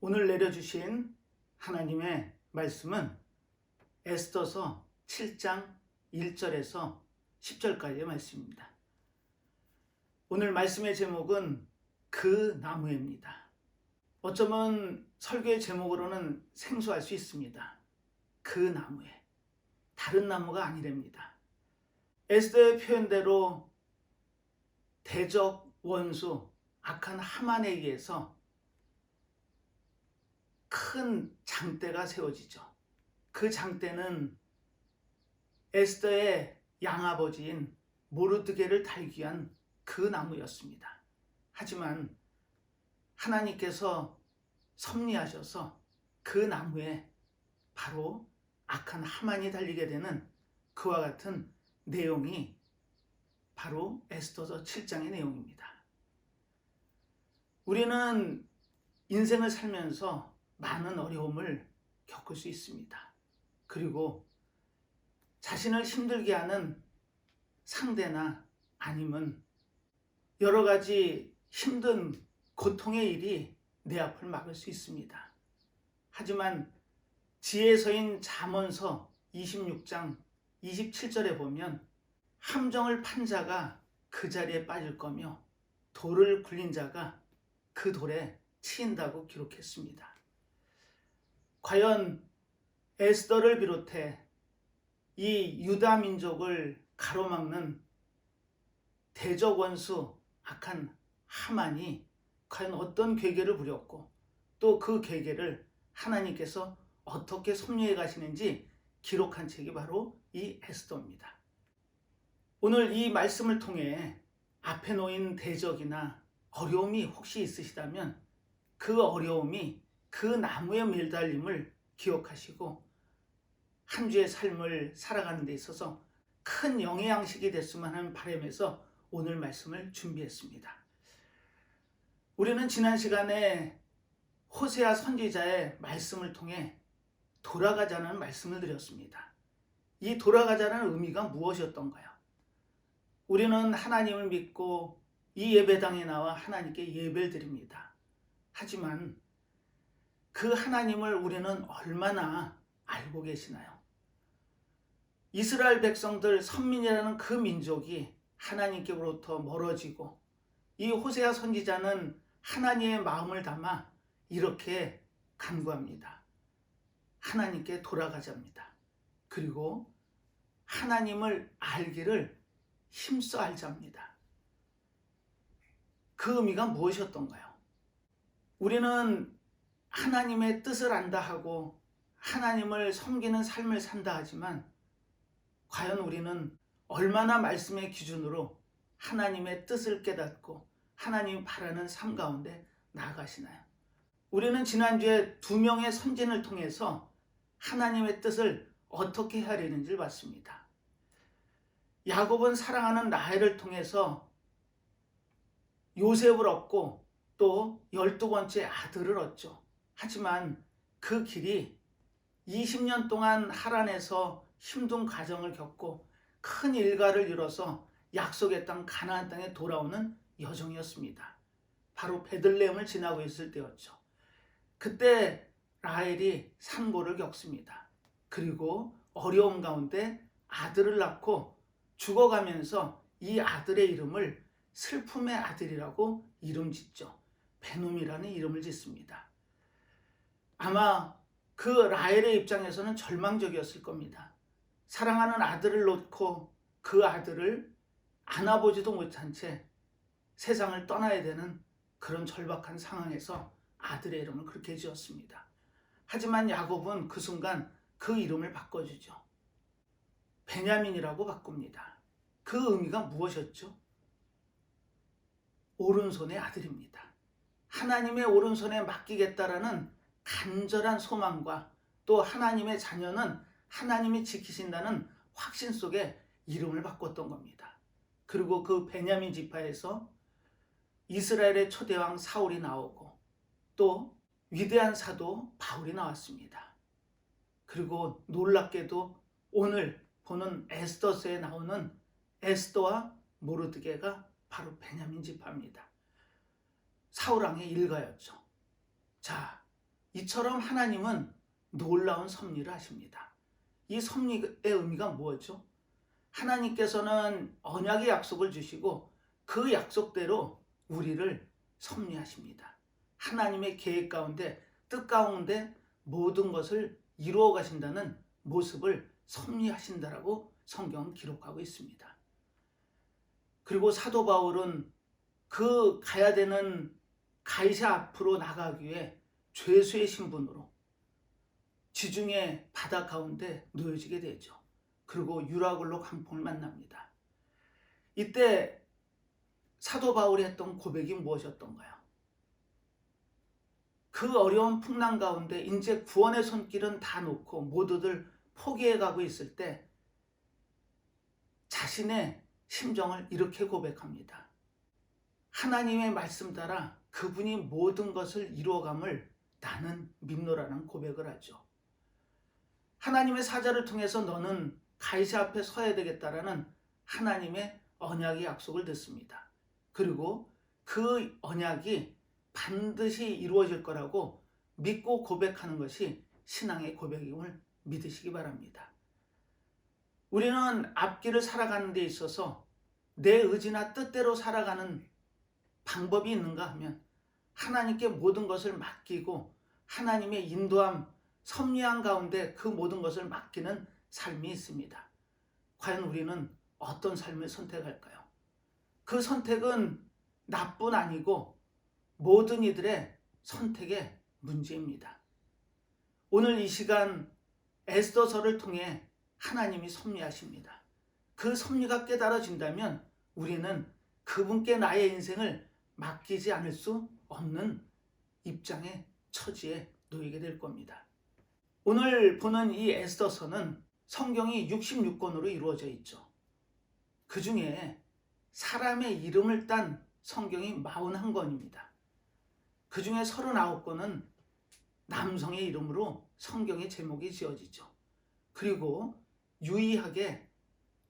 오늘 내려주신 하나님의 말씀은 에스더서 7장 1절에서 10절까지의 말씀입니다. 오늘 말씀의 제목은 그 나무에입니다. 어쩌면 설교의 제목으로는 생소할 수 있습니다. 그 나무에. 다른 나무가 아니랍니다. 에스더의 표현대로 대적 원수 악한 하만에 의해서 큰 장대가 세워지죠. 그 장대는 에스더의 양아버지인 모르드게를 달기 위한 그 나무였습니다. 하지만 하나님께서 섭리하셔서 그 나무에 바로 악한 하만이 달리게 되는 그와 같은 내용이 바로 에스더서 7장의 내용입니다. 우리는 인생을 살면서 많은 어려움을 겪을 수 있습니다. 그리고 자신을 힘들게 하는 상대나 아니면 여러 가지 힘든 고통의 일이 내 앞을 막을 수 있습니다. 하지만 지혜서인 잠언서 26장 27절에 보면 함정을 판 자가 그 자리에 빠질 거며 돌을 굴린 자가 그 돌에 치인다고 기록했습니다. 과연 에스더를 비롯해 이 유다 민족을 가로막는 대적 원수 악한 하만이 과연 어떤 괴계를 부렸고 또 그 괴계를 하나님께서 어떻게 섭리해 가시는지 기록한 책이 바로 이 에스더입니다. 오늘 이 말씀을 통해 앞에 놓인 대적이나 어려움이 혹시 있으시다면 그 어려움이 그 나무에 매달림을 기억하시고 한 주의 삶을 살아가는 데 있어서 큰 영의 양식이 됐으면 하는 바람에서 오늘 말씀을 준비했습니다. 우리는 지난 시간에 호세아 선지자의 말씀을 통해 돌아가자는 말씀을 드렸습니다. 이 돌아가자는 의미가 무엇이었던가요? 우리는 하나님을 믿고 이 예배당에 나와 하나님께 예배를 드립니다. 하지만 그 하나님을 우리는 얼마나 알고 계시나요? 이스라엘 백성들 선민이라는 그 민족이 하나님께로부터 멀어지고 이 호세아 선지자는 하나님의 마음을 담아 이렇게 간구합니다. 하나님께 돌아가자입니다. 그리고 하나님을 알기를 힘써 알자입니다. 그 의미가 무엇이었던가요? 우리는 하나님의 뜻을 안다 하고 하나님을 섬기는 삶을 산다 하지만 과연 우리는 얼마나 말씀의 기준으로 하나님의 뜻을 깨닫고 하나님이 바라는 삶 가운데 나아가시나요? 우리는 지난주에 2명의 선진을 통해서 하나님의 뜻을 어떻게 해야 되는지를 봤습니다. 야곱은 사랑하는 라헬을 통해서 요셉을 얻고 또 12번째 아들을 얻죠. 하지만 그 길이 20년 동안 하란에서 힘든 과정을 겪고 큰 일가를 이뤄서 약속의 땅 가나안 땅에 돌아오는 여정이었습니다. 바로 베들레헴을 지나고 있을 때였죠. 그때 라헬이 산고를 겪습니다. 그리고 어려움 가운데 아들을 낳고 죽어가면서 이 아들의 이름을 슬픔의 아들이라고 이름 짓죠. 베놈이라는 이름을 짓습니다. 아마 그 라헬의 입장에서는 절망적이었을 겁니다. 사랑하는 아들을 놓고 그 아들을 안아보지도 못한 채 세상을 떠나야 되는 그런 절박한 상황에서 아들의 이름을 그렇게 지었습니다. 하지만 야곱은 그 순간 그 이름을 바꿔주죠. 베냐민이라고 바꿉니다. 그 의미가 무엇이었죠? 오른손의 아들입니다. 하나님의 오른손에 맡기겠다라는 간절한 소망과 또 하나님의 자녀는 하나님이 지키신다는 확신 속에 이름을 바꿨던 겁니다. 그리고 그 베냐민 지파에서 이스라엘의 초대왕 사울이 나오고 또 위대한 사도 바울이 나왔습니다. 그리고 놀랍게도 오늘 보는 에스더서에 나오는 에스더와 모르드게가 바로 베냐민 지파입니다. 사울왕의 일가였죠. 자, 이처럼 하나님은 놀라운 섭리를 하십니다. 이 섭리의 의미가 뭐죠? 하나님께서는 언약의 약속을 주시고 그 약속대로 우리를 섭리하십니다. 하나님의 계획 가운데, 뜻 가운데 모든 것을 이루어 가신다는 모습을 섭리하신다라고 성경은 기록하고 있습니다. 그리고 사도 바울은 그 가야 되는 가이사 앞으로 나가기 위해 죄수의 신분으로 지중해 바다 가운데 놓여지게 되죠. 그리고 유라굴로 광풍을 만납니다. 이때 사도 바울이 했던 고백이 무엇이었던가요? 그 어려운 풍랑 가운데 이제 구원의 손길은 다 놓고 모두들 포기해가고 있을 때 자신의 심정을 이렇게 고백합니다. 하나님의 말씀 따라 그분이 모든 것을 이루어감을 나는 믿노라는 고백을 하죠. 하나님의 사자를 통해서 너는 가이사 앞에 서야 되겠다라는 하나님의 언약의 약속을 듣습니다. 그리고 그 언약이 반드시 이루어질 거라고 믿고 고백하는 것이 신앙의 고백임을 믿으시기 바랍니다. 우리는 앞길을 살아가는 데 있어서 내 의지나 뜻대로 살아가는 방법이 있는가 하면 하나님께 모든 것을 맡기고 하나님의 인도함, 섭리함 가운데 그 모든 것을 맡기는 삶이 있습니다. 과연 우리는 어떤 삶을 선택할까요? 그 선택은 나뿐 아니고 모든 이들의 선택의 문제입니다. 오늘 이 시간 에스더서를 통해 하나님이 섭리하십니다. 그 섭리가 깨달아진다면 우리는 그분께 나의 인생을 맡기지 않을 수 없는 입장에 처지에 놓이게 될 겁니다. 오늘 보는 이 에스더서는 성경이 66권으로 이루어져 있죠. 그 중에 사람의 이름을 딴 성경이 41권입니다. 그 중에 39권은 남성의 이름으로 성경의 제목이 지어지죠. 그리고 유일하게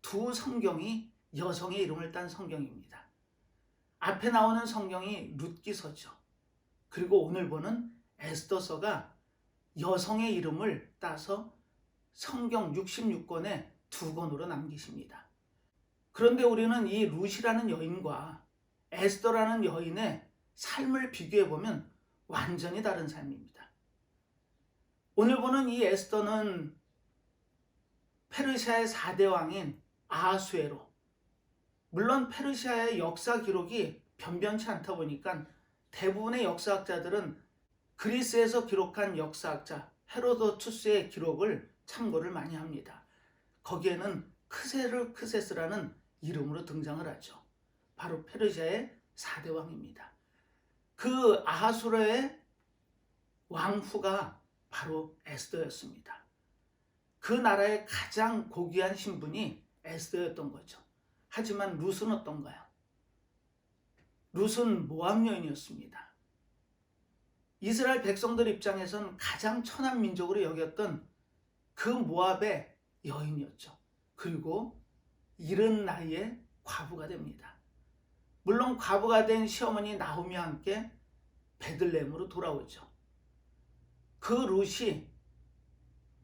두 성경이 여성의 이름을 딴 성경입니다. 앞에 나오는 성경이 룻기서죠. 그리고 오늘 보는 에스더서가 여성의 이름을 따서 성경 66권에 2권으로 남기십니다. 그런데 우리는 이 룻이라는 여인과 에스더라는 여인의 삶을 비교해보면 완전히 다른 삶입니다. 오늘 보는 이 에스더는 페르시아의 4대 왕인 아하수에로, 물론 페르시아의 역사 기록이 변변치 않다 보니까 대부분의 역사학자들은 그리스에서 기록한 역사학자 헤로도투스의 기록을 참고를 많이 합니다. 거기에는 크세르크세스라는 이름으로 등장을 하죠. 바로 페르시아의 4대 왕입니다. 그 아하수에로의 왕후가 바로 에스더였습니다. 그 나라의 가장 고귀한 신분이 에스더였던 거죠. 하지만 룻은 어떤가요? 룻은 모압 여인이었습니다. 이스라엘 백성들 입장에선 가장 천한 민족으로 여겼던 그 모압의 여인이었죠. 그리고 이른 나이에 과부가 됩니다. 물론 과부가 된 시어머니 나오미와 함께 베들레헴으로 돌아오죠. 그 룻이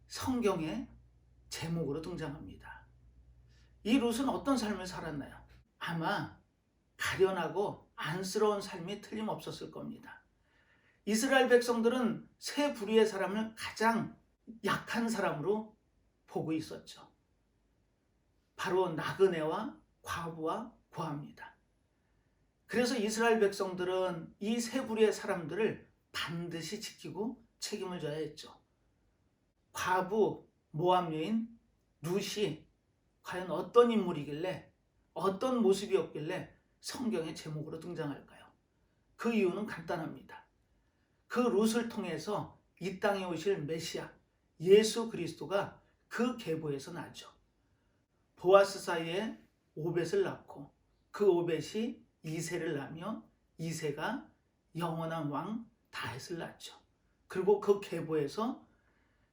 성경의 제목으로 등장합니다. 이 룻은 어떤 삶을 살았나요? 아마 가련하고 안쓰러운 삶이 틀림없었을 겁니다. 이스라엘 백성들은 세 부류의 사람을 가장 약한 사람으로 보고 있었죠. 바로 나그네와 과부와 고아입니다. 그래서 이스라엘 백성들은 이 세 부류의 사람들을 반드시 지키고 책임을 져야 했죠. 과부, 모압 여인, 룻이 과연 어떤 인물이길래, 어떤 모습이었길래 성경의 제목으로 등장할까요? 그 이유는 간단합니다. 그 룻을 통해서 이 땅에 오실 메시아 예수 그리스도가 그 계보에서 나죠. 보아스 사이에 오벳을 낳고 그 오벳이 이새를 낳으며 이새가 영원한 왕 다윗을 낳죠. 그리고 그 계보에서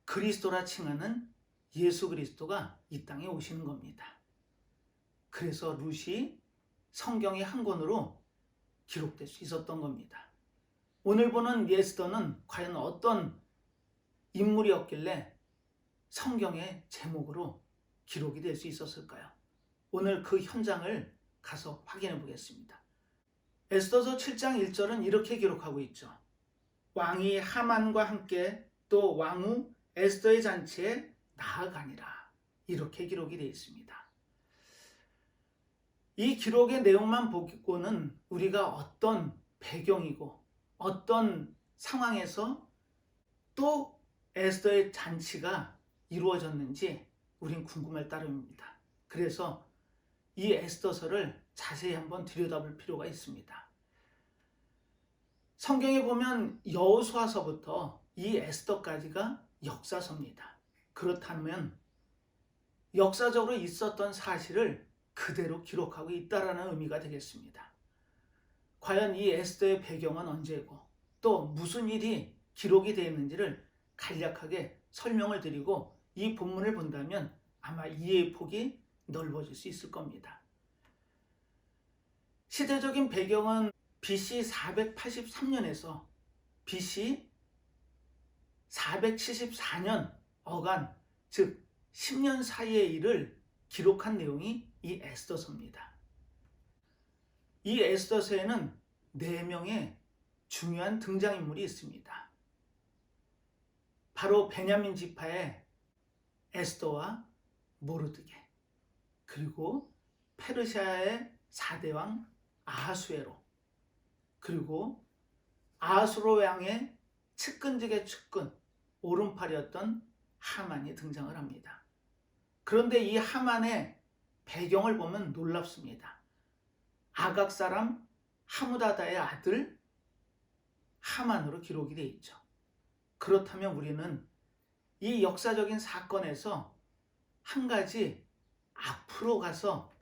그리스도라 칭하는 예수 그리스도가 이 땅에 오시는 겁니다. 그래서 룻이 성경의 한 권으로 기록될 수 있었던 겁니다. 오늘 보는 에스더는 과연 어떤 인물이었길래 성경의 제목으로 기록이 될 수 있었을까요? 오늘 그 현장을 가서 확인해 보겠습니다. 에스더서 7장 1절은 이렇게 기록하고 있죠. 왕이 하만과 함께 또 왕후 에스더의 잔치에 나아가니라. 이렇게 기록이 되어 있습니다. 이 기록의 내용만 보고는 우리가 어떤 배경이고 어떤 상황에서 또 에스더의 잔치가 이루어졌는지 우린 궁금할 따름입니다. 그래서 이 에스더서를 자세히 한번 들여다볼 필요가 있습니다. 성경에 보면 여호수아서부터 이 에스더까지가 역사서입니다. 그렇다면 역사적으로 있었던 사실을 그대로 기록하고 있다라는 의미가 되겠습니다. 과연 이 에스더의 배경은 언제고 또 무슨 일이 기록이 되어 있는지를 간략하게 설명을 드리고 이 본문을 본다면 아마 이해의 폭이 넓어질 수 있을 겁니다. 시대적인 배경은 BC 483년에서 BC 474년 어간, 즉 10년 사이의 일을 기록한 내용이 이 에스더서입니다. 이 에스더서에는 4명의 중요한 등장인물이 있습니다. 바로 베냐민 지파의 에스더와 모르드게, 그리고 페르시아의 4대왕 아하수에로, 그리고 아하수로 왕의 측근 중의 측근, 오른팔이었던 하만이 등장을 합니다. 그런데 이 하만의 배경을 보면 놀랍습니다. 아각 사람 하무다다의 아들 하만으로 기록이 되어 있죠. 그렇다면 우리는 이 역사적인 사건에서 한 가지 앞으로 가서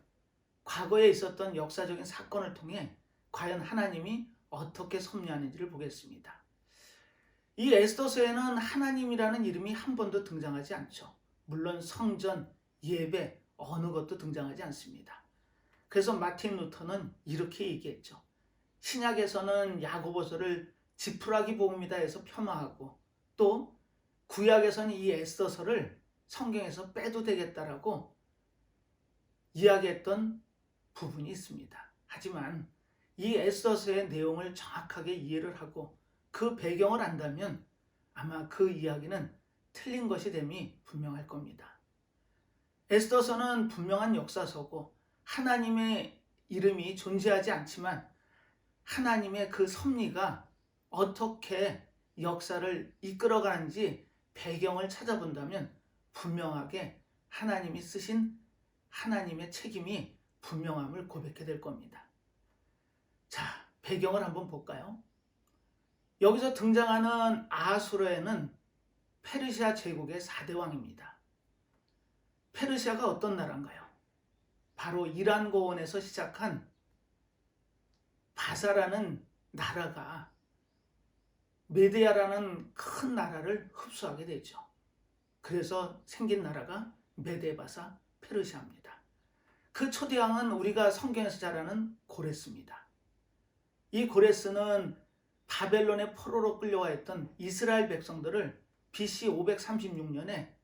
과거에 있었던 역사적인 사건을 통해 과연 하나님이 어떻게 섭리하는지를 보겠습니다. 이 에스더서에는 하나님이라는 이름이 한 번도 등장하지 않죠. 물론 성전, 예배, 어느 것도 등장하지 않습니다. 그래서 마틴 루터는 이렇게 얘기했죠. 신약에서는 야고보서를 지푸라기 복음이다 해서 폄하하고 또 구약에서는 이 에스더서를 성경에서 빼도 되겠다라고 이야기했던 부분이 있습니다. 하지만 이 에스더서의 내용을 정확하게 이해를 하고 그 배경을 안다면 아마 그 이야기는 틀린 것이 됨이 분명할 겁니다. 에스더서는 분명한 역사서고 하나님의 이름이 존재하지 않지만 하나님의 그 섭리가 어떻게 역사를 이끌어가는지 배경을 찾아본다면 분명하게 하나님이 쓰신 하나님의 책임이 분명함을 고백해 될 겁니다. 자, 배경을 한번 볼까요? 여기서 등장하는 아하수르에는 페르시아 제국의 4대 왕입니다. 페르시아가 어떤 나라인가요? 바로 이란 고원에서 시작한 바사라는 나라가 메데아라는 큰 나라를 흡수하게 되죠. 그래서 생긴 나라가 메데바사 페르시아입니다. 그 초대왕은 우리가 성경에서 잘 아는 고레스입니다. 이 고레스는 바벨론의 포로로 끌려와 있던 이스라엘 백성들을 BC 536년에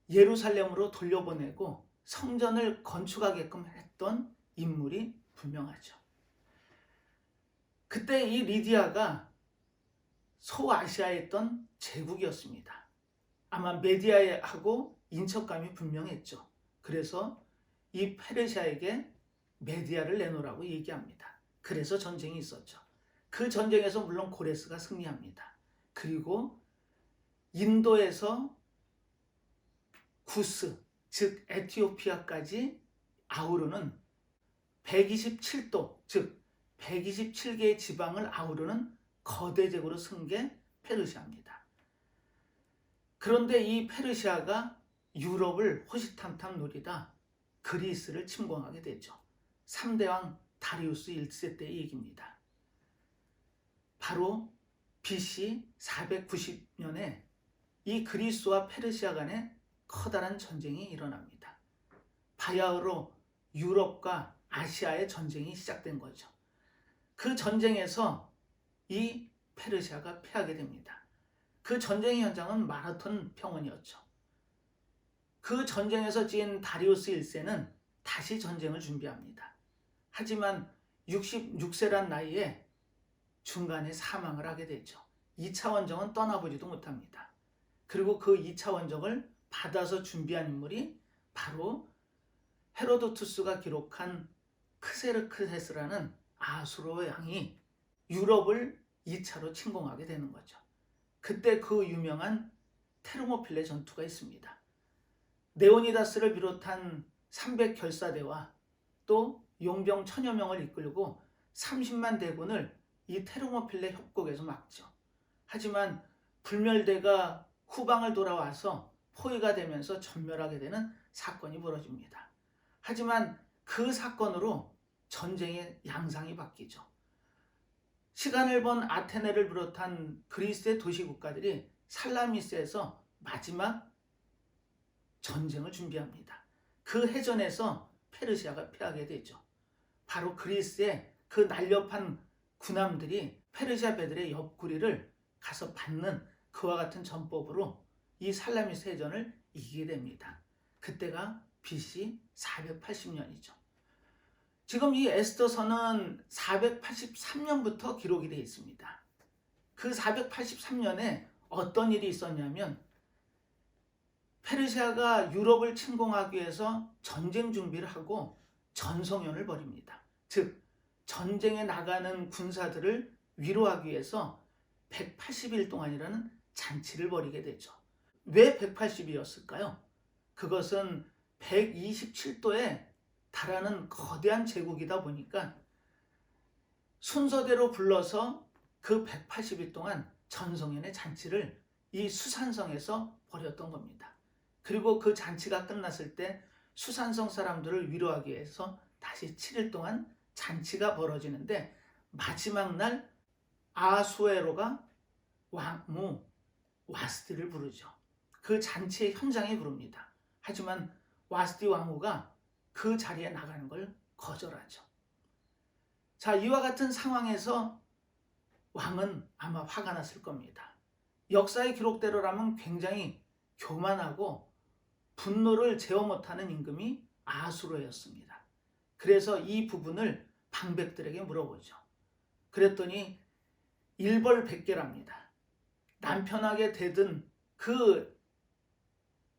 예루살렘으로 돌려보내고 성전을 건축하게끔 했던 인물이 분명하죠. 그때 이 리디아가 소아시아에 있던 제국이었습니다. 아마 메디아하고 인척감이 분명했죠. 그래서 이 페르시아에게 메디아를 내놓으라고 얘기합니다. 그래서 전쟁이 있었죠. 그 전쟁에서 물론 고레스가 승리합니다. 그리고 인도에서 구스, 즉 에티오피아까지 아우르는 127도, 즉 127개의 지방을 아우르는 거대 제국으로 쓴 게 페르시아입니다. 그런데 이 페르시아가 유럽을 호시탐탐 노리다 그리스를 침공하게 되죠. 3대왕 다리우스 1세 때의 얘기입니다. 바로 BC 490년에 이 그리스와 페르시아 간에 커다란 전쟁이 일어납니다. 바야흐로 유럽과 아시아의 전쟁이 시작된 거죠. 그 전쟁에서 이 페르시아가 패하게 됩니다. 그 전쟁의 현장은 마라톤 평원이었죠. 그 전쟁에서 진 다리우스 1세는 다시 전쟁을 준비합니다. 하지만 66세란 나이에 중간에 사망을 하게 되죠. 2차 원정은 떠나보지도 못합니다. 그리고 그 2차 원정을 받아서 준비한 인물이 바로 헤로도투스가 기록한 크세르크세스라는 아수르 왕이 유럽을 2차로 침공하게 되는 거죠. 그때 그 유명한 테르모필레 전투가 있습니다. 네오니다스를 비롯한 300결사대와 또 용병 1000여 명을 이끌고 30만 대군을 이 테르모필레 협곡에서 막죠. 하지만 불멸대가 후방을 돌아와서 포위가 되면서 전멸하게 되는 사건이 벌어집니다. 하지만 그 사건으로 전쟁의 양상이 바뀌죠. 시간을 번 아테네를 비롯한 그리스의 도시국가들이 살라미스에서 마지막 전쟁을 준비합니다. 그 해전에서 페르시아가 패하게 되죠. 바로 그리스의 그 날렵한 군함들이 페르시아 배들의 옆구리를 가서 받는 그와 같은 전법으로 이 살라미스 해전을 이기게 됩니다. 그때가 BC 480년이죠. 지금 이 에스더서는 483년부터 기록이 되어 있습니다. 그 483년에 어떤 일이 있었냐면 페르시아가 유럽을 침공하기 위해서 전쟁 준비를 하고 전성연을 벌입니다. 즉 전쟁에 나가는 군사들을 위로하기 위해서 180일 동안이라는 잔치를 벌이게 되죠. 왜 180일이었을까요? 그것은 127도에 달하는 거대한 제국이다 보니까 순서대로 불러서 그 180일 동안 전성연의 잔치를 이 수산성에서 벌였던 겁니다. 그리고 그 잔치가 끝났을 때 수산성 사람들을 위로하기 위해서 다시 7일 동안 잔치가 벌어지는데 마지막 날 아수에로가 왕후 와스티를 부르죠. 그 잔치의 현장에 부릅니다. 하지만 와스티 왕후가 그 자리에 나가는 걸 거절하죠. 자, 이와 같은 상황에서 왕은 아마 화가 났을 겁니다. 역사의 기록대로라면 굉장히 교만하고 분노를 제어 못하는 임금이 아수르였습니다. 그래서 이 부분을 방백들에게 물어보죠. 그랬더니 일벌백계랍니다. 남편에게 대든 그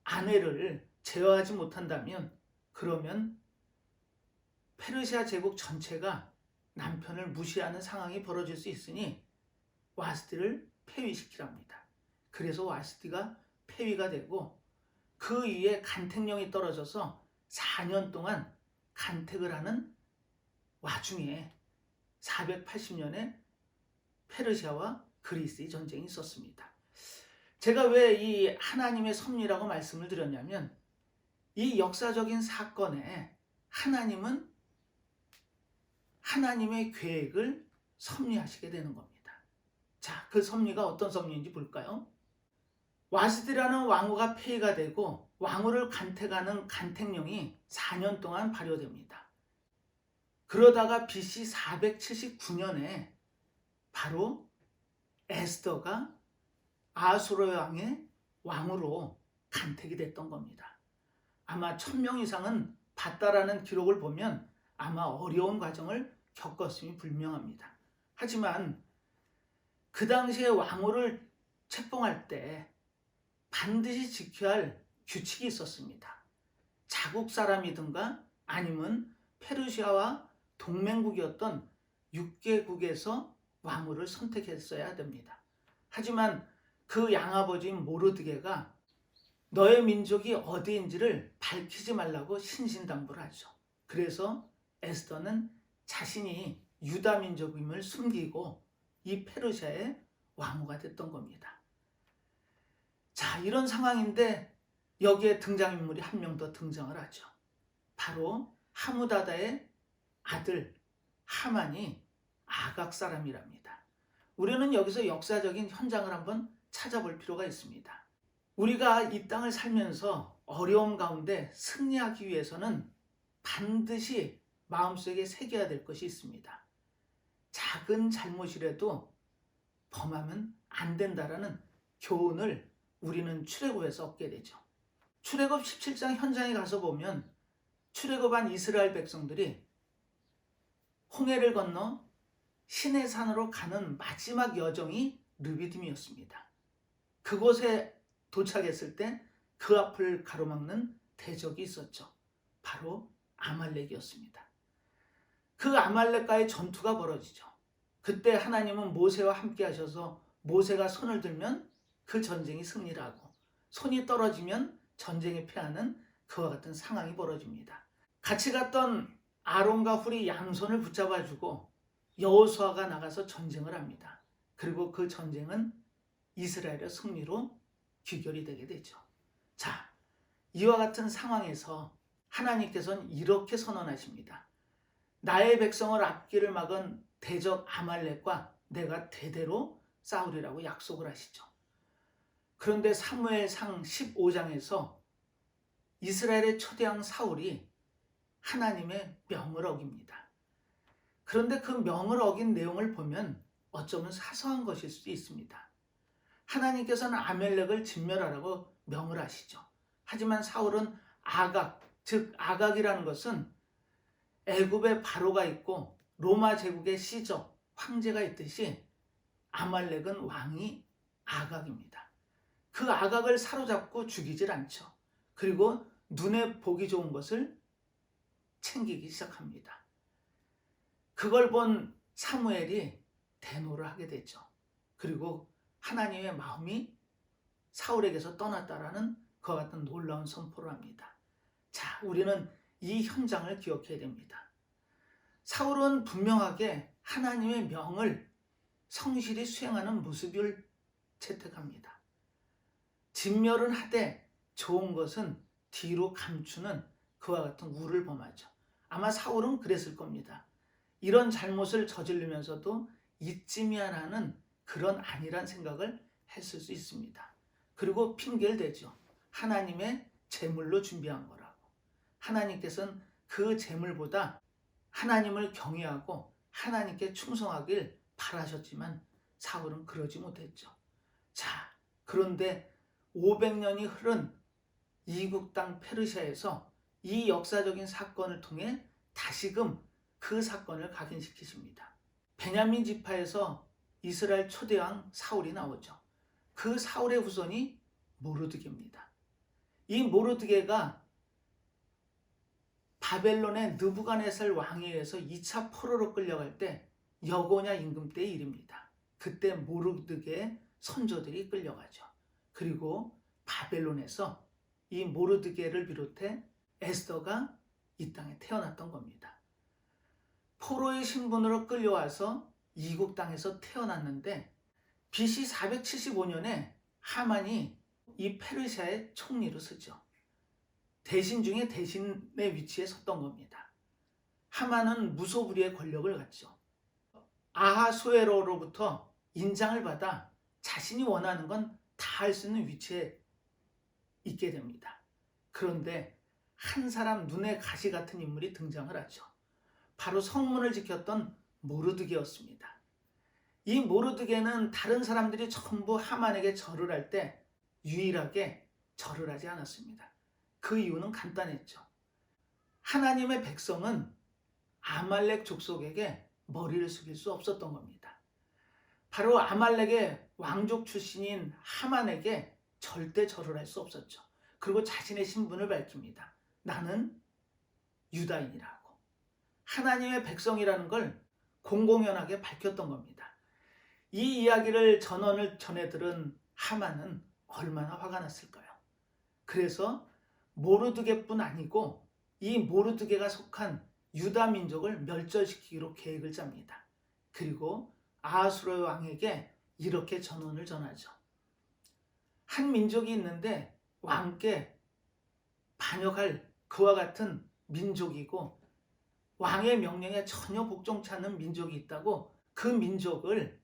아내를 제어하지 못한다면 그러면 페르시아 제국 전체가 남편을 무시하는 상황이 벌어질 수 있으니 와스티를 폐위시키랍니다. 그래서 와스티가 폐위가 되고 그 위에 간택령이 떨어져서 4년 동안 간택을 하는 와중에 480년에 페르시아와 그리스의 전쟁이 있었습니다. 제가 왜 이 하나님의 섭리라고 말씀을 드렸냐면 이 역사적인 사건에 하나님은 하나님의 계획을 섭리하시게 되는 겁니다. 자, 그 섭리가 어떤 섭리인지 볼까요? 와스티라는 왕후가 폐위가 되고 왕후를 간택하는 간택령이 4년 동안 발효됩니다. 그러다가 BC 479년에 바로 에스더가 아수르 왕의 왕으로 간택이 됐던 겁니다. 아마 1000명 이상은 봤다라는 기록을 보면 아마 어려운 과정을 겪었음이 분명합니다. 하지만 그 당시에 왕후를 책봉할 때 반드시 지켜야 할 규칙이 있었습니다. 자국 사람이든가 아니면 페르시아와 동맹국이었던 6개국에서 왕후를 선택했어야 됩니다. 하지만 그 양아버지인 모르드게가 너의 민족이 어디인지를 밝히지 말라고 신신당부를 하죠. 그래서 에스더는 자신이 유다 민족임을 숨기고 이 페르시아의 왕후가 됐던 겁니다. 자, 이런 상황인데 여기에 등장인물이 한 명 더 등장을 하죠. 바로 하무다다의 아들 하만이 아각 사람이랍니다. 우리는 여기서 역사적인 현장을 한번 찾아볼 필요가 있습니다. 우리가 이 땅을 살면서 어려움 가운데 승리하기 위해서는 반드시 마음속에 새겨야 될 것이 있습니다. 작은 잘못이라도 범하면 안 된다라는 교훈을 우리는 출애굽에서 얻게 되죠. 출애굽 17장 현장에 가서 보면 출애굽한 이스라엘 백성들이 홍해를 건너 시내산으로 가는 마지막 여정이 르비딤이었습니다. 그곳에 도착했을 때 그 앞을 가로막는 대적이 있었죠. 바로 아말렉이었습니다. 그 아말렉과의 전투가 벌어지죠. 그때 하나님은 모세와 함께 하셔서 모세가 손을 들면 그 전쟁이 승리를 하고 손이 떨어지면 전쟁에 패하는 그와 같은 상황이 벌어집니다. 같이 갔던 아론과 훌이 양손을 붙잡아주고 여호수아가 나가서 전쟁을 합니다. 그리고 그 전쟁은 이스라엘의 승리로 귀결이 되게 되죠. 자, 이와 같은 상황에서 하나님께서는 이렇게 선언하십니다. 나의 백성을 앞길을 막은 대적 아말렉과 내가 대대로 싸우리라고 약속을 하시죠. 그런데 사무엘상 15장에서 이스라엘의 초대왕 사울이 하나님의 명을 어깁니다. 그런데 그 명을 어긴 내용을 보면 어쩌면 사소한 것일 수도 있습니다. 하나님께서는 아말렉을 진멸하라고 명을 하시죠. 하지만 사울은 아각, 즉 아각이라는 것은 애굽에 바로가 있고 로마 제국의 시저, 황제가 있듯이 아말렉은 왕이 아각입니다. 그 아각을 사로잡고 죽이질 않죠. 그리고 눈에 보기 좋은 것을 챙기기 시작합니다. 그걸 본 사무엘이 대노를 하게 되죠. 그리고 하나님의 마음이 사울에게서 떠났다라는 그와 같은 놀라운 선포를 합니다. 자, 우리는 이 현장을 기억해야 됩니다. 사울은 분명하게 하나님의 명을 성실히 수행하는 모습을 채택합니다. 진멸은 하되 좋은 것은 뒤로 감추는 그와 같은 우를 범하죠. 아마 사울은 그랬을 겁니다. 이런 잘못을 저지르면서도 이쯤이야 하는 그런 안일한 생각을 했을 수 있습니다. 그리고 핑계를 대죠. 하나님의 제물로 준비한 거라고. 하나님께서는 그 제물보다 하나님을 경외하고 하나님께 충성하길 바라셨지만 사울은 그러지 못했죠. 자, 그런데 500년이 흐른 이국 땅 페르시아에서 이 역사적인 사건을 통해 다시금 그 사건을 각인시키십니다. 베냐민 지파에서 이스라엘 초대왕 사울이 나오죠. 그 사울의 후손이 모르드게입니다. 이 모르드게가 바벨론의 느부갓네살 왕에 의해서 2차 포로로 끌려갈 때 여고냐 임금 때의 일입니다. 그때 모르드게의 선조들이 끌려가죠. 그리고 바벨론에서 이 모르드게를 비롯해 에스더가 이 땅에 태어났던 겁니다. 포로의 신분으로 끌려와서 이국 땅에서 태어났는데 BC 475년에 하만이 이 페르시아의 총리로 쓰죠. 대신 중에 대신의 위치에 섰던 겁니다. 하만은 무소불위의 권력을 갖죠. 아하수에로로부터 인장을 받아 자신이 원하는 건 다 할 수 있는 위치에 있게 됩니다. 그런데 한 사람 눈에 가시 같은 인물이 등장을 하죠. 바로 성문을 지켰던 모르드게였습니다. 이 모르드게는 다른 사람들이 전부 하만에게 절을 할 때 유일하게 절을 하지 않았습니다. 그 이유는 간단했죠. 하나님의 백성은 아말렉 족속에게 머리를 숙일 수 없었던 겁니다. 바로 아말렉의 왕족 출신인 하만에게 절대 절을 할 수 없었죠. 그리고 자신의 신분을 밝힙니다. 나는 유다인이라고. 하나님의 백성이라는 걸 공공연하게 밝혔던 겁니다. 이 이야기를 전원을 전해 들은 하만은 얼마나 화가 났을까요? 그래서 모르드게뿐 아니고 이 모르드게가 속한 유다 민족을 멸절시키기로 계획을 짭니다. 그리고 아하수르 왕에게 이렇게 전언을 전하죠. 한 민족이 있는데 왕께 반역할 그와 같은 민족이고 왕의 명령에 전혀 복종치 않는 민족이 있다고 그 민족을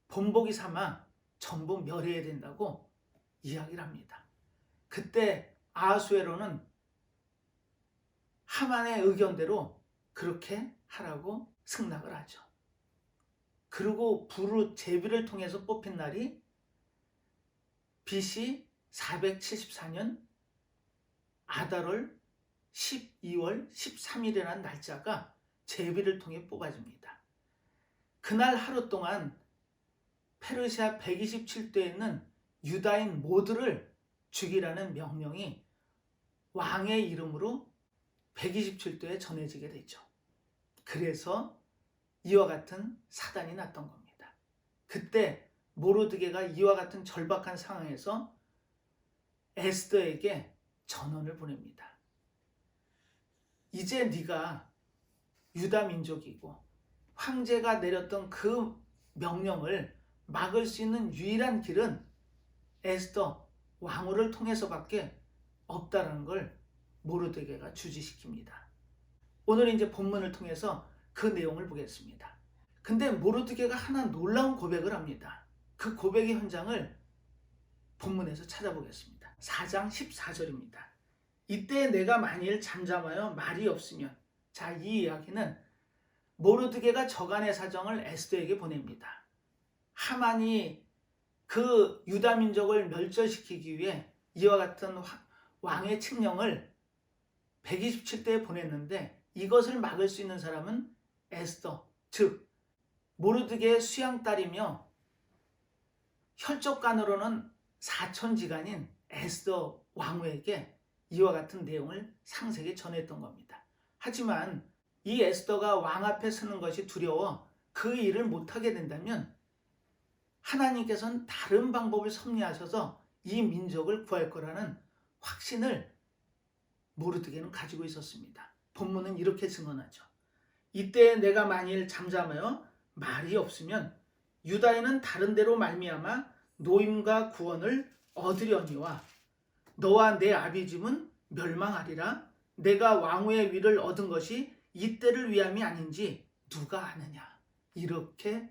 본보기 삼아 전부 멸해야 된다고 이야기를 합니다. 그때 아하수에로는 하만의 의견대로 그렇게 하라고 승낙을 하죠. 그리고 부르 제비를 통해서 뽑힌 날이 BC 474년 아달월 12월 13일이라는 날짜가 제비를 통해 뽑아집니다. 그날 하루 동안 페르시아 127도에 있는 유다인 모두를 죽이라는 명령이 왕의 이름으로 127도에 전해지게 되죠. 그래서 이와 같은 사단이 났던 겁니다. 그때 모르드게가 이와 같은 절박한 상황에서 에스더에게 전언을 보냅니다. 이제 네가 유다 민족이고 황제가 내렸던 그 명령을 막을 수 있는 유일한 길은 에스더 왕후를 통해서밖에 없다는 걸 모르드게가 주지시킵니다. 오늘 이제 본문을 통해서 그 내용을 보겠습니다. 근데 모르드게가 하나 놀라운 고백을 합니다. 그 고백의 현장을 본문에서 찾아보겠습니다. 4장 14절입니다. 이때 내가 만일 잠잠하여 말이 없으면, 자, 이 이야기는 모르드게가 저간의 사정을 에스더에게 보냅니다. 하만이 그 유다 민족을 멸절시키기 위해 이와 같은 왕의 칙령을 127대에 보냈는데 이것을 막을 수 있는 사람은 에스더, 즉 모르드게의 수양딸이며 혈족간으로는 사촌지간인 에스더 왕후에게 이와 같은 내용을 상세히 전했던 겁니다. 하지만 이 에스더가 왕 앞에 서는 것이 두려워 그 일을 못하게 된다면 하나님께서는 다른 방법을 섭리하셔서 이 민족을 구할 거라는 확신을 모르드게는 가지고 있었습니다. 본문은 이렇게 증언하죠. 이때 내가 만일 잠잠하여 말이 없으면 유다인은 다른 데로 말미암아 노임과 구원을 얻으려니와 너와 내 아비집은 멸망하리라. 내가 왕후의 위를 얻은 것이 이때를 위함이 아닌지 누가 아느냐. 이렇게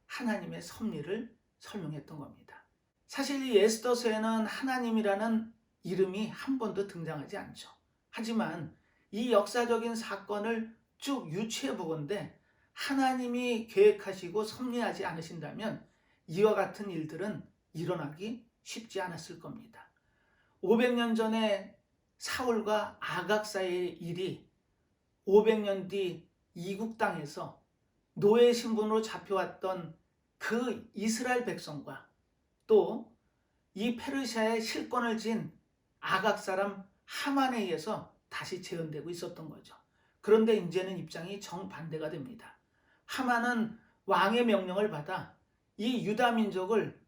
하나님의 섭리를 설명했던 겁니다. 사실 이 에스더서에는 하나님이라는 이름이 한 번도 등장하지 않죠. 하지만 이 역사적인 사건을 쭉 유추해 보건대 하나님이 계획하시고 섭리하지 않으신다면 이와 같은 일들은 일어나기 쉽지 않았을 겁니다. 500년 전에 사울과 아각 사이의 일이 500년 뒤 이국 땅에서 노예 신분으로 잡혀왔던 그 이스라엘 백성과 또 이 페르시아의 실권을 쥔 아각 사람 하만에 의해서 다시 재현되고 있었던 거죠. 그런데 이제는 입장이 정반대가 됩니다. 하만은 왕의 명령을 받아 이 유다 민족을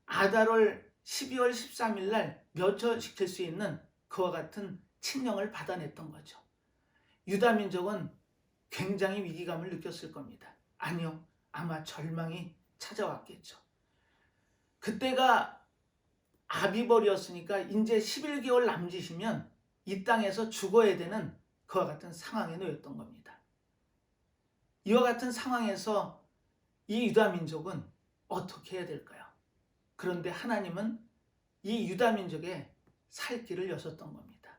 아달월 12월 13일 날 멸절시킬 수 있는 그와 같은 칙령을 받아냈던 거죠. 유다 민족은 굉장히 위기감을 느꼈을 겁니다. 아니요, 아마 절망이 찾아왔겠죠. 그때가 아비벌이었으니까 이제 11개월 남짓이면 이 땅에서 죽어야 되는 그와 같은 상황에 놓였던 겁니다. 이와 같은 상황에서 이 유다 민족은 어떻게 해야 될까요? 그런데 하나님은 이 유다 민족의 살 길을 여셨던 겁니다.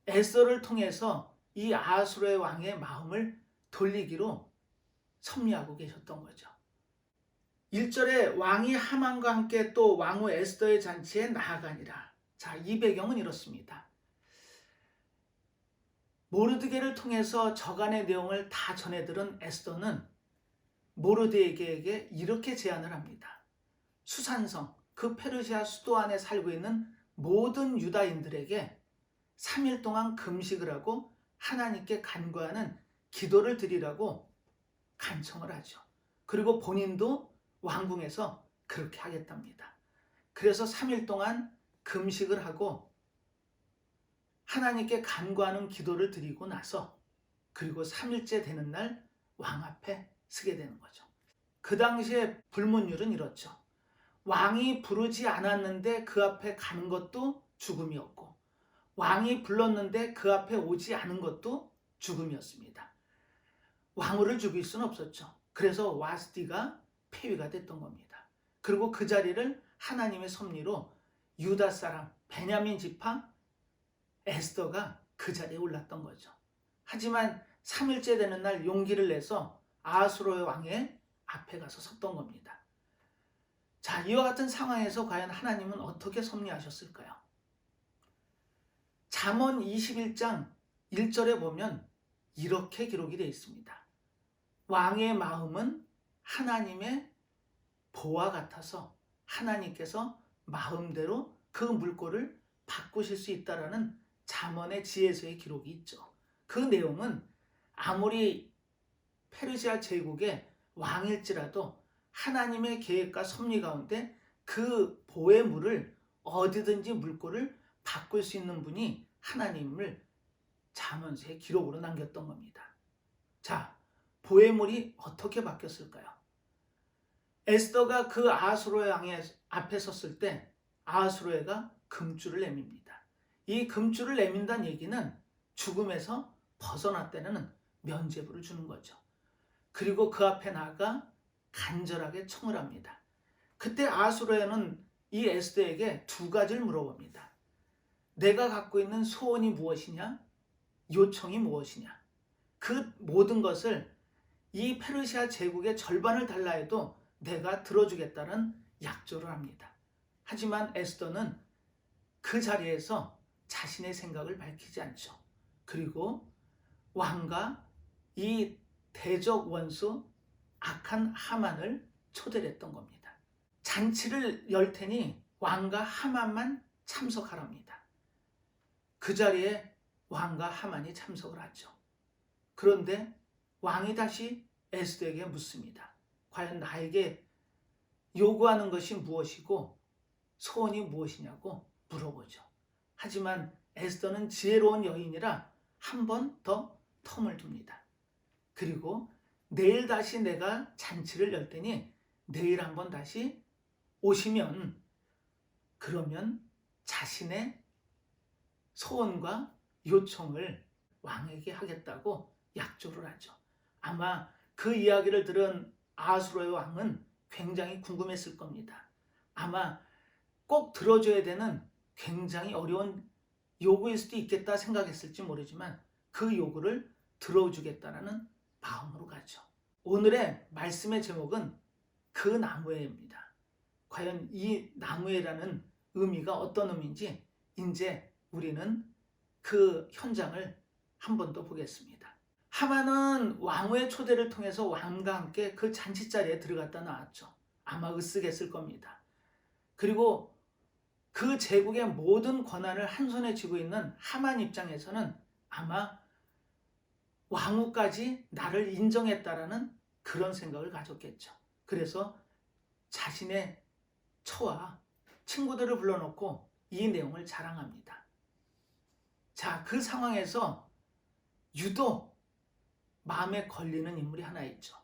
에스더를 통해서 이 아수르의 왕의 마음을 돌리기로 섭리하고 계셨던 거죠. 1절에 왕이 하만과 함께 또 왕후 에스더의 잔치에 나아가니라. 자, 이 배경은 이렇습니다. 모르드게를 통해서 저간의 내용을 다 전해들은 에스더는 모르드게에게 이렇게 제안을 합니다. 수산성, 그 페르시아 수도 안에 살고 있는 모든 유다인들에게 3일 동안 금식을 하고 하나님께 간구하는 기도를 드리라고 간청을 하죠. 그리고 본인도 왕궁에서 그렇게 하겠답니다. 그래서 3일 동안 금식을 하고 하나님께 간구하는 기도를 드리고 나서 그리고 3일째 되는 날 왕 앞에 서게 되는 거죠. 그 당시에 불문율은 이렇죠. 왕이 부르지 않았는데 그 앞에 가는 것도 죽음이었고 왕이 불렀는데 그 앞에 오지 않은 것도 죽음이었습니다. 왕후를 죽일 수는 없었죠. 그래서 와스디가 폐위가 됐던 겁니다. 그리고 그 자리를 하나님의 섭리로 유다 사람 베냐민 지파 에스더가 그 자리에 올랐던 거죠. 하지만 3일째 되는 날 용기를 내서 아수르의 왕의 앞에 가서 섰던 겁니다. 자, 이와 같은 상황에서 과연 하나님은 어떻게 섭리하셨을까요? 잠언 21장 1절에 보면 이렇게 기록이 되어 있습니다. 왕의 마음은 하나님의 보와 같아서 하나님께서 마음대로 그 물꼬를 바꾸실 수 있다라는 잠언의 지혜서의 기록이 있죠. 그 내용은 아무리 페르시아 제국의 왕일지라도 하나님의 계획과 섭리 가운데 그 보의 물을 어디든지 물꼬를 바꿀 수 있는 분이 하나님을 잠언서의 기록으로 남겼던 겁니다. 자, 보의 물이 어떻게 바뀌었을까요? 에스더가 그 아수르의 왕의 앞에 섰을 때 아수르가 금줄을 내밉니다. 이 금줄을 내민다는 얘기는 죽음에서 벗어났다는 면죄부를 주는 거죠. 그리고 그 앞에 나아가 간절하게 청을 합니다. 그때 아수르는 이 에스더에게 두 가지를 물어봅니다. 내가 갖고 있는 소원이 무엇이냐? 요청이 무엇이냐? 그 모든 것을 이 페르시아 제국의 절반을 달라 해도 내가 들어주겠다는 약조를 합니다. 하지만 에스더는 그 자리에서 자신의 생각을 밝히지 않죠. 그리고 왕과 이 대적 원수 악한 하만을 초대를 했던 겁니다. 잔치를 열 테니 왕과 하만만 참석하랍니다. 그 자리에 왕과 하만이 참석을 하죠. 그런데 왕이 다시 에스더에게 묻습니다. 과연 나에게 요구하는 것이 무엇이고 소원이 무엇이냐고 물어보죠. 하지만 에스더는 지혜로운 여인이라 한 번 더 텀을 둡니다. 그리고 내일 다시 내가 잔치를 열 테니 내일 한번 다시 오시면 그러면 자신의 소원과 요청을 왕에게 하겠다고 약조를 하죠. 아마 그 이야기를 들은 아수르의 왕은 굉장히 궁금했을 겁니다. 아마 꼭 들어줘야 되는 굉장히 어려운 요구일 수도 있겠다 생각했을지 모르지만 그 요구를 들어주겠다는 마음으로 가죠. 오늘의 말씀의 제목은 그 나무에입니다. 과연 이 나무에라는 의미가 어떤 의미인지 이제 우리는 그 현장을 한 번 더 보겠습니다. 하만은 왕후의 초대를 통해서 왕과 함께 그 잔치자리에 들어갔다 나왔죠. 아마 으쓱했을 겁니다. 그리고 그 제국의 모든 권한을 한 손에 쥐고 있는 하만 입장에서는 아마 왕후까지 나를 인정했다라는 그런 생각을 가졌겠죠. 그래서 자신의 처와 친구들을 불러놓고 이 내용을 자랑합니다. 자, 그 상황에서 유독 마음에 걸리는 인물이 하나 있죠.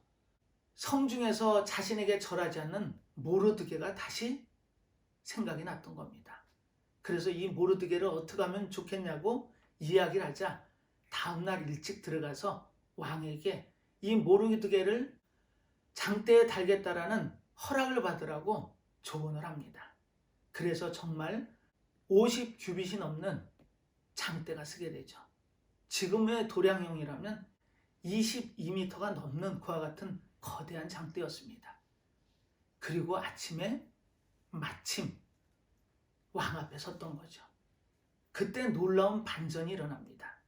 성중에서 자신에게 절하지 않는 모르드게가 다시 생각이 났던 겁니다. 그래서 이 모르드게를 어떻게 하면 좋겠냐고 이야기를 하자 다음날 일찍 들어가서 왕에게 이 모르드게를 장대에 달겠다라는 허락을 받으라고 조언을 합니다. 그래서 정말 50규빗이 넘는 장대가 쓰게 되죠. 지금의 도량형이라면 22m가 넘는 그와 같은 거대한 장대였습니다. 그리고 아침에 마침 왕 앞에 섰던 거죠. 그때 놀라운 반전이 일어납니다.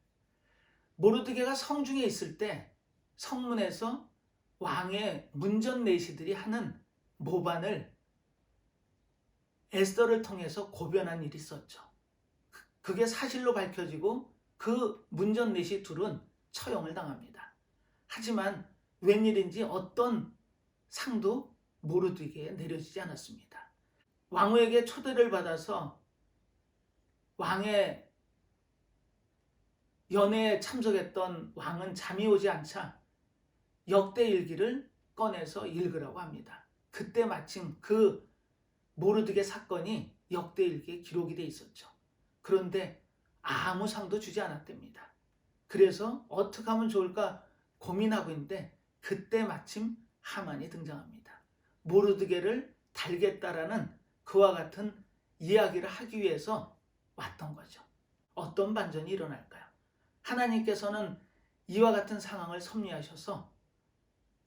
모르드게가 성중에 있을 때 성문에서 왕의 문전내시들이 하는 모반을 에스더를 통해서 고변한 일이 있었죠. 그게 사실로 밝혀지고 그 문전내시 둘은 처형을 당합니다. 하지만 웬일인지 어떤 상도 모르드게에 내려지지 않았습니다. 왕후에게 초대를 받아서 왕의 연회에 참석했던 왕은 잠이 오지 않자 역대일기를 꺼내서 읽으라고 합니다. 그때 마침 그 모르드게 사건이 역대일기에 기록이 돼 있었죠. 그런데 아무 상도 주지 않았답니다. 그래서 어떻게 하면 좋을까 고민하고 있는데 그때 마침 하만이 등장합니다. 모르드게를 달겠다라는 그와 같은 이야기를 하기 위해서 왔던 거죠. 어떤 반전이 일어날까요? 하나님께서는 이와 같은 상황을 섭리하셔서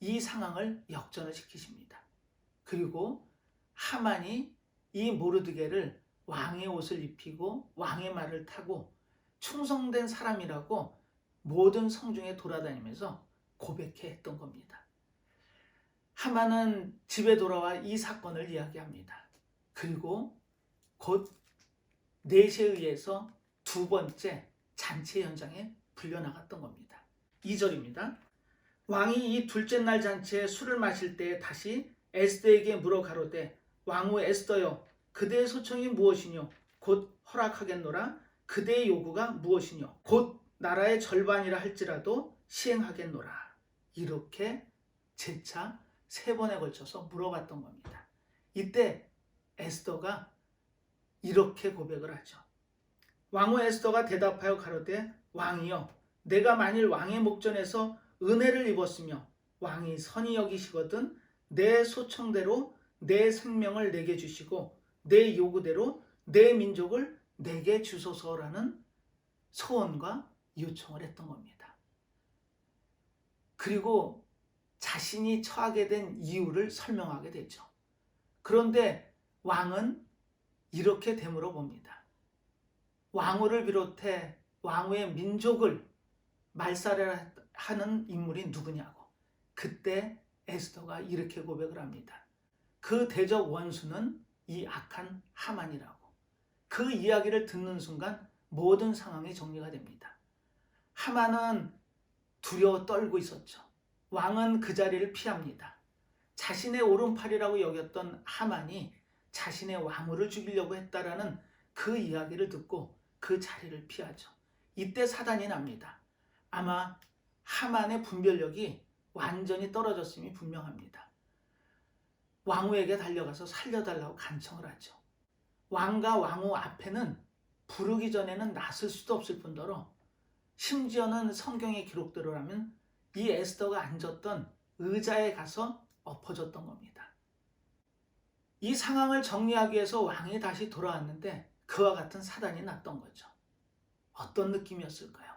이 상황을 역전을 시키십니다. 그리고 하만이 이 모르드게를 왕의 옷을 입히고 왕의 말을 타고 충성된 사람이라고 모든 성중에 돌아다니면서 고백해 했던 겁니다. 하만은 집에 돌아와 이 사건을 이야기합니다. 그리고 곧 넷에 의해서 두 번째 잔치 현장에 불려나갔던 겁니다. 2절입니다. 왕이 이 둘째 날 잔치에 술을 마실 때에 다시 에스더에게 물어 가로되 왕후 에스더여 그대의 소청이 무엇이뇨 곧 허락하겠노라 그대의 요구가 무엇이뇨 곧 나라의 절반이라 할지라도 시행하겠노라. 이렇게 재차 3번에 걸쳐서 물어봤던 겁니다. 이때 에스더가 이렇게 고백을 하죠. 왕후 에스더가 대답하여 가로되 왕이여 내가 만일 왕의 목전에서 은혜를 입었으며 왕이 선히 여기시거든 내 소청대로 내 생명을 내게 주시고 내 요구대로 내 민족을 내게 주소서라는 소원과 요청을 했던 겁니다. 그리고 자신이 처하게 된 이유를 설명하게 되죠. 그런데 왕은 이렇게 되물어 봅니다. 왕후를 비롯해 왕후의 민족을 말살하는 인물이 누구냐고. 그때 에스더가 이렇게 고백을 합니다. 그 대적 원수는 이 악한 하만이라고. 그 이야기를 듣는 순간 모든 상황이 정리가 됩니다. 하만은 두려워 떨고 있었죠. 왕은 그 자리를 피합니다. 자신의 오른팔이라고 여겼던 하만이 자신의 왕후를 죽이려고 했다라는 그 이야기를 듣고 그 자리를 피하죠. 이때 사단이 납니다. 아마 하만의 분별력이 완전히 떨어졌음이 분명합니다. 왕후에게 달려가서 살려달라고 간청을 하죠. 왕과 왕후 앞에는 부르기 전에는 나설 수도 없을 뿐더러 심지어는 성경의 기록대로라면 이 에스더가 앉았던 의자에 가서 엎어졌던 겁니다. 이 상황을 정리하기 위해서 왕이 다시 돌아왔는데 그와 같은 사단이 났던 거죠. 어떤 느낌이었을까요?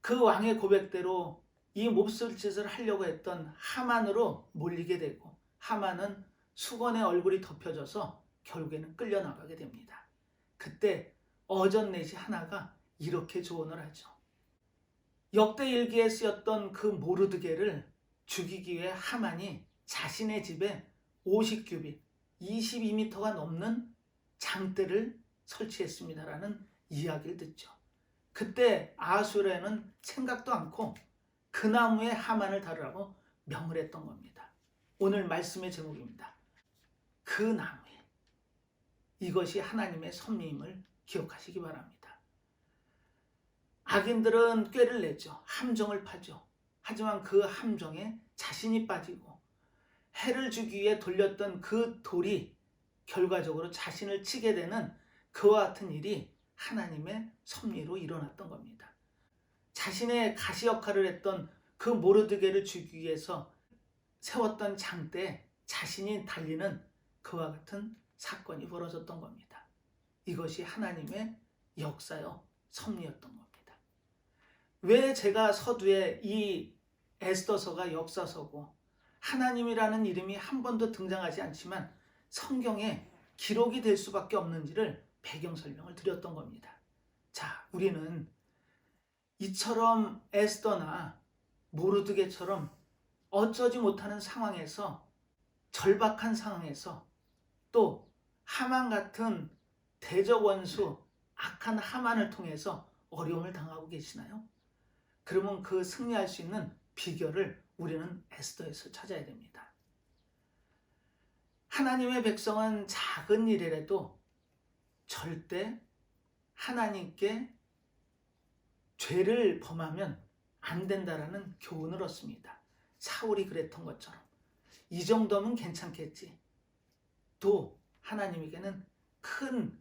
그 왕의 고백대로 이 몹쓸 짓을 하려고 했던 하만으로 몰리게 되고 하만은 수건의 얼굴이 덮여져서 결국에는 끌려나가게 됩니다. 그때 어전넷이 하나가 이렇게 조언을 하죠. 역대 일기에 쓰였던 그 모르드게를 죽이기 위해 하만이 자신의 집에 50규빗, 22m가 넘는 장대를 설치했습니다라는 이야기를 듣죠. 그때 아하수에는 생각도 않고 그 나무에 하만을 다루라고 명을 했던 겁니다. 오늘 말씀의 제목입니다. 그 나무에. 이것이 하나님의 섭리임을 기억하시기 바랍니다. 악인들은 꾀를 내죠. 함정을 파죠. 하지만 그 함정에 자신이 빠지고 해를 주기 위해 돌렸던 그 돌이 결과적으로 자신을 치게 되는 그와 같은 일이 하나님의 섭리로 일어났던 겁니다. 자신의 가시 역할을 했던 그 모르드게를 죽이기 위해서 세웠던 장대에 자신이 달리는 그와 같은 사건이 벌어졌던 겁니다. 이것이 하나님의 역사요 섭리였던 겁니다. 왜 제가 서두에 이 에스더서가 역사서고 하나님이라는 이름이 한 번도 등장하지 않지만 성경에 기록이 될 수밖에 없는지를 배경 설명을 드렸던 겁니다. 자, 우리는 이처럼 에스더나 모르드게처럼 어쩌지 못하는 상황에서 절박한 상황에서 또 하만 같은 대적 원수 악한 하만을 통해서 어려움을 당하고 계시나요? 그러면 그 승리할 수 있는 비결을 우리는 에스더에서 찾아야 됩니다. 하나님의 백성은 작은 일이라도 절대 하나님께 죄를 범하면 안 된다라는 교훈을 얻습니다. 사울이 그랬던 것처럼 이 정도면 괜찮겠지. 또 하나님에게는 큰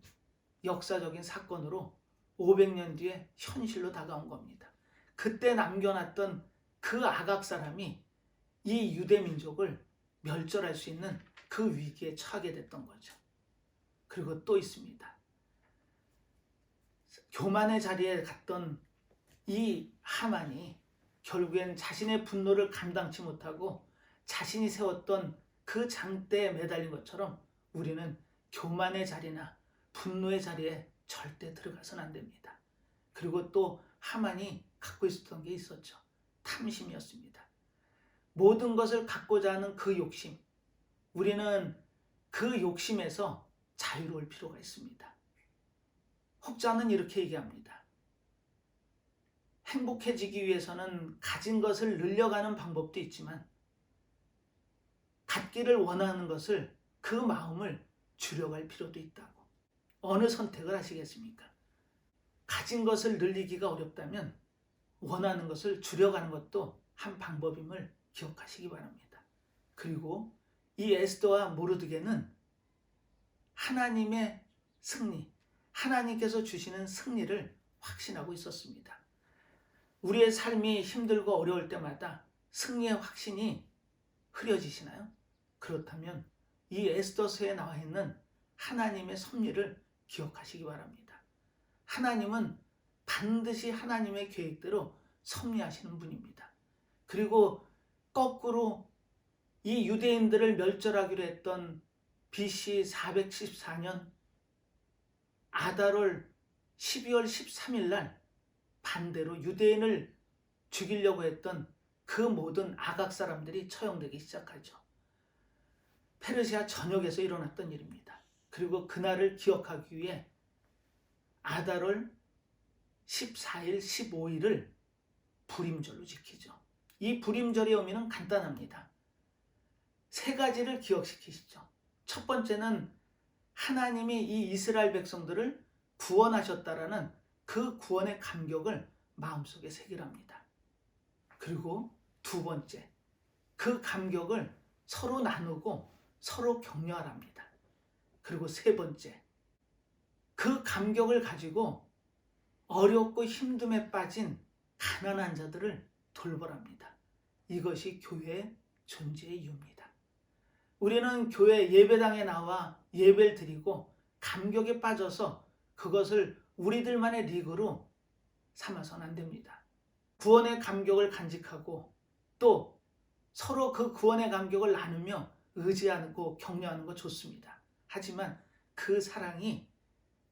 역사적인 사건으로 500년 뒤에 현실로 다가온 겁니다. 그때 남겨놨던 그 아각 사람이 이 유대 민족을 멸절할 수 있는 그 위기에 처하게 됐던 거죠. 그리고 또 있습니다. 교만의 자리에 갔던 이 하만이 결국엔 자신의 분노를 감당치 못하고 자신이 세웠던 그 장대에 매달린 것처럼 우리는 교만의 자리나 분노의 자리에 절대 들어가서는 안 됩니다. 그리고 또 하만이 갖고 있었던 게 있었죠. 탐심이었습니다. 모든 것을 갖고자 하는 그 욕심, 우리는 그 욕심에서 자유로울 필요가 있습니다. 혹자는 이렇게 얘기합니다. 행복해지기 위해서는 가진 것을 늘려가는 방법도 있지만 갖기를 원하는 것을 그 마음을 줄여갈 필요도 있다고. 어느 선택을 하시겠습니까? 가진 것을 늘리기가 어렵다면 원하는 것을 줄여가는 것도 한 방법임을 기억하시기 바랍니다. 그리고 이 에스더와 모르드게는 하나님의 승리, 하나님께서 주시는 승리를 확신하고 있었습니다. 우리의 삶이 힘들고 어려울 때마다 승리의 확신이 흐려지시나요? 그렇다면 이 에스더서에 나와 있는 하나님의 섭리를 기억하시기 바랍니다. 하나님은 반드시 하나님의 계획대로 섭리하시는 분입니다. 그리고 거꾸로 이 유대인들을 멸절하기로 했던 BC 414년 아달월 12월 13일 날 반대로 유대인을 죽이려고 했던 그 모든 아각 사람들이 처형되기 시작하죠. 페르시아 전역에서 일어났던 일입니다. 그리고 그날을 기억하기 위해 아달월 14일, 15일을 불임절로 지키죠. 이 불임절의 의미는 간단합니다. 세 가지를 기억시키시죠. 첫 번째는 하나님이 이 이스라엘 백성들을 구원하셨다라는 그 구원의 감격을 마음속에 새기랍니다. 그리고 두 번째, 그 감격을 서로 나누고 서로 격려하랍니다. 그리고 세 번째, 그 감격을 가지고 어렵고 힘듦에 빠진 가난한 자들을 돌보랍니다. 이것이 교회의 존재의 이유입니다. 우리는 교회 예배당에 나와 예배를 드리고 감격에 빠져서 그것을 우리들만의 리그로 삼아서는 안 됩니다. 구원의 감격을 간직하고 또 서로 그 구원의 감격을 나누며 의지하고 격려하는 거 좋습니다. 하지만 그 사랑이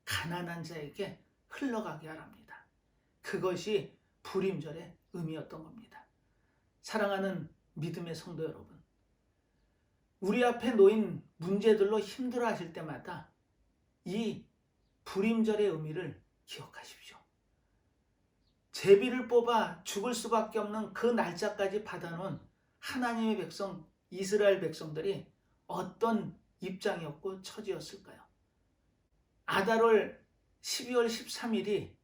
가난한 자에게 흘러가게 하랍니다. 그것이 불임절의 의미였던 겁니다. 사랑하는 믿음의 성도 여러분, 우리 앞에 놓인 문제들로 힘들어하실 때마다 이 불임절의 의미를 기억하십시오. 제비를 뽑아 죽을 수밖에 없는 그 날짜까지 받아놓은 하나님의 백성, 이스라엘 백성들이 어떤 입장이었고 처지였을까요? 아달월 12월 13일이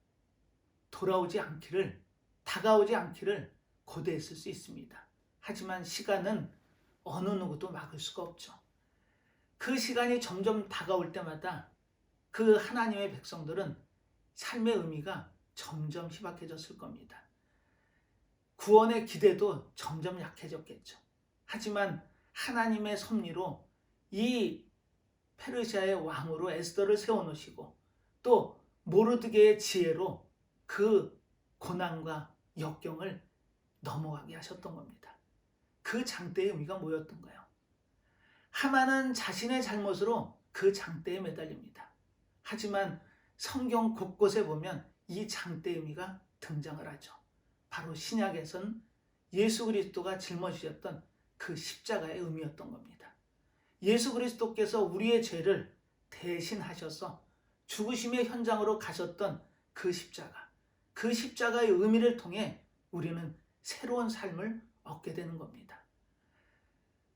다가오지 않기를 고대했을 수 있습니다. 하지만 시간은 어느 누구도 막을 수가 없죠. 그 시간이 점점 다가올 때마다 그 하나님의 백성들은 삶의 의미가 점점 희박해졌을 겁니다. 구원의 기대도 점점 약해졌겠죠. 하지만 하나님의 섭리로 이 페르시아의 왕으로 에스더를 세워놓으시고 또 모르드게의 지혜로 그 고난과 역경을 넘어가게 하셨던 겁니다. 그 장대의 의미가 뭐였던가요? 하만은 자신의 잘못으로 그 장대에 매달립니다. 하지만 성경 곳곳에 보면 이 장대의 의미가 등장을 하죠. 바로 신약에선 예수 그리스도가 짊어지셨던 그 십자가의 의미였던 겁니다. 예수 그리스도께서 우리의 죄를 대신하셔서 죽으심의 현장으로 가셨던 그 십자가, 그 십자가의 의미를 통해 우리는 새로운 삶을 얻게 되는 겁니다.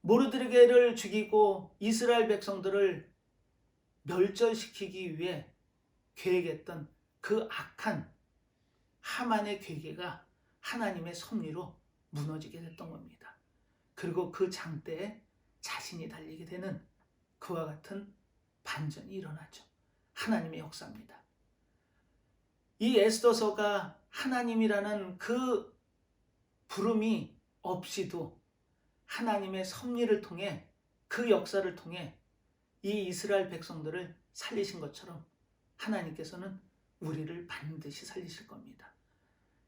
모르드게를 죽이고 이스라엘 백성들을 멸절시키기 위해 계획했던 그 악한 하만의 계획가 하나님의 섭리로 무너지게 됐던 겁니다. 그리고 그 장대에 자신이 달리게 되는 그와 같은 반전이 일어나죠. 하나님의 역사입니다. 이 에스더서가 하나님이라는 그 부름이 없이도 하나님의 섭리를 통해 그 역사를 통해 이 이스라엘 백성들을 살리신 것처럼 하나님께서는 우리를 반드시 살리실 겁니다.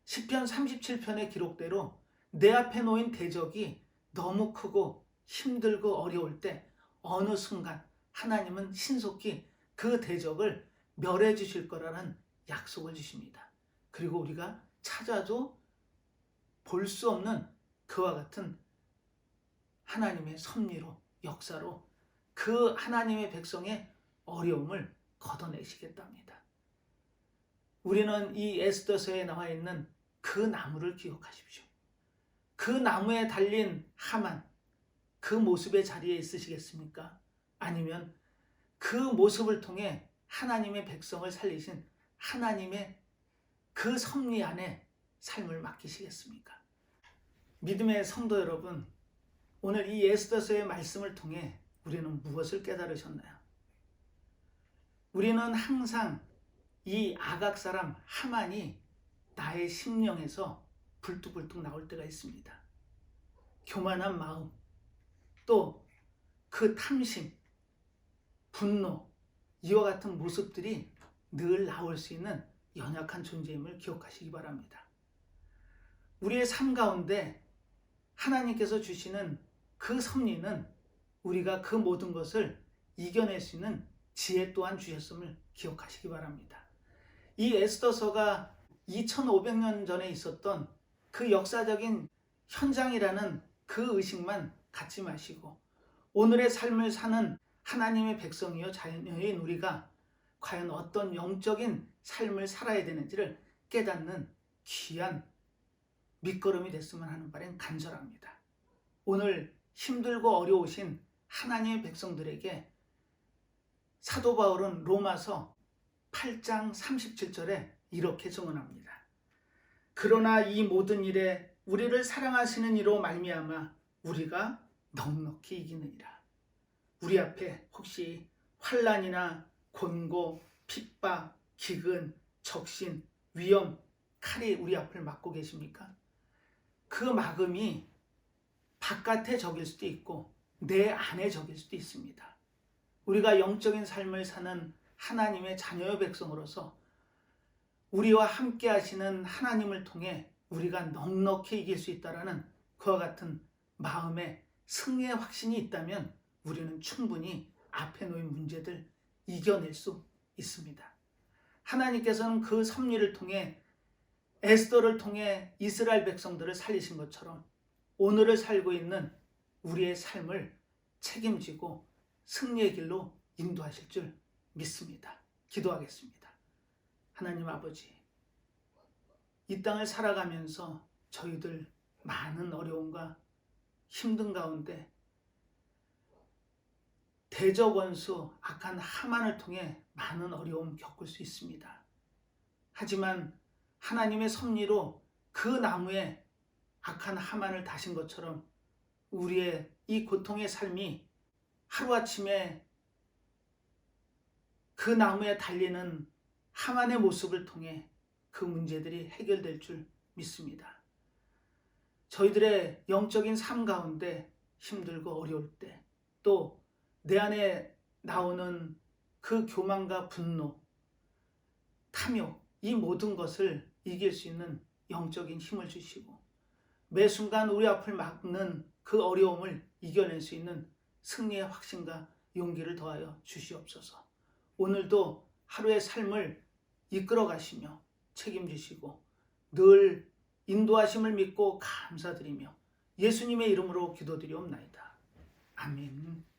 시편 37편의 기록대로 내 앞에 놓인 대적이 너무 크고 힘들고 어려울 때 어느 순간 하나님은 신속히 그 대적을 멸해 주실 거라는 약속을 주십니다. 그리고 우리가 찾아도 볼 수 없는 그와 같은 하나님의 섭리로, 역사로 그 하나님의 백성의 어려움을 걷어내시겠답니다. 우리는 이 에스더서에 나와 있는 그 나무를 기억하십시오. 그 나무에 달린 하만, 그 모습의 자리에 있으시겠습니까? 아니면 그 모습을 통해 하나님의 백성을 살리신 하나님의 그 섭리 안에 삶을 맡기시겠습니까? 믿음의 성도 여러분, 오늘 이 에스더서의 말씀을 통해 우리는 무엇을 깨달으셨나요? 우리는 항상 이 아각 사람 하만이 나의 심령에서 불뚝불뚝 나올 때가 있습니다. 교만한 마음, 또 그 탐심, 분노, 이와 같은 모습들이 늘 나올 수 있는 연약한 존재임을 기억하시기 바랍니다. 우리의 삶 가운데 하나님께서 주시는 그 섭리는 우리가 그 모든 것을 이겨낼 수 있는 지혜 또한 주셨음을 기억하시기 바랍니다. 이 에스더서가 2500년 전에 있었던 그 역사적인 현장이라는 그 의식만 갖지 마시고 오늘의 삶을 사는 하나님의 백성이요 자녀인 우리가 과연 어떤 영적인 삶을 살아야 되는지를 깨닫는 귀한 밑거름이 됐으면 하는 바람 간절합니다. 오늘 힘들고 어려우신 하나님의 백성들에게 사도 바울은 로마서 8장 37절에 이렇게 증언합니다. 그러나 이 모든 일에 우리를 사랑하시는 이로 말미암아 우리가 넉넉히 이기느니라. 우리 앞에 혹시 환난이나 곤고, 핍박, 기근, 적신, 위험, 칼이 우리 앞을 막고 계십니까? 그 막음이 바깥의 적일 수도 있고 내 안의 적일 수도 있습니다. 우리가 영적인 삶을 사는 하나님의 자녀의 백성으로서 우리와 함께 하시는 하나님을 통해 우리가 넉넉히 이길 수 있다는 그와 같은 마음의 승리의 확신이 있다면 우리는 충분히 앞에 놓인 문제들 이겨낼 수 있습니다. 하나님께서는 그 섭리를 통해 에스더를 통해 이스라엘 백성들을 살리신 것처럼 오늘을 살고 있는 우리의 삶을 책임지고 승리의 길로 인도하실 줄 믿습니다. 기도하겠습니다. 하나님 아버지, 이 땅을 살아가면서 저희들 많은 어려움과 힘든 가운데 대적 원수 악한 하만을 통해 많은 어려움 겪을 수 있습니다. 하지만 하나님의 섭리로 그 나무에 악한 하만을 다신 것처럼 우리의 이 고통의 삶이 하루아침에 그 나무에 달리는 하만의 모습을 통해 그 문제들이 해결될 줄 믿습니다. 저희들의 영적인 삶 가운데 힘들고 어려울 때 또 내 안에 나오는 그 교만과 분노, 탐욕, 이 모든 것을 이길 수 있는 영적인 힘을 주시고 매 순간 우리 앞을 막는 그 어려움을 이겨낼 수 있는 승리의 확신과 용기를 더하여 주시옵소서. 오늘도 하루의 삶을 이끌어 가시며 책임지시고 늘 인도하심을 믿고 감사드리며 예수님의 이름으로 기도드리옵나이다. 아멘.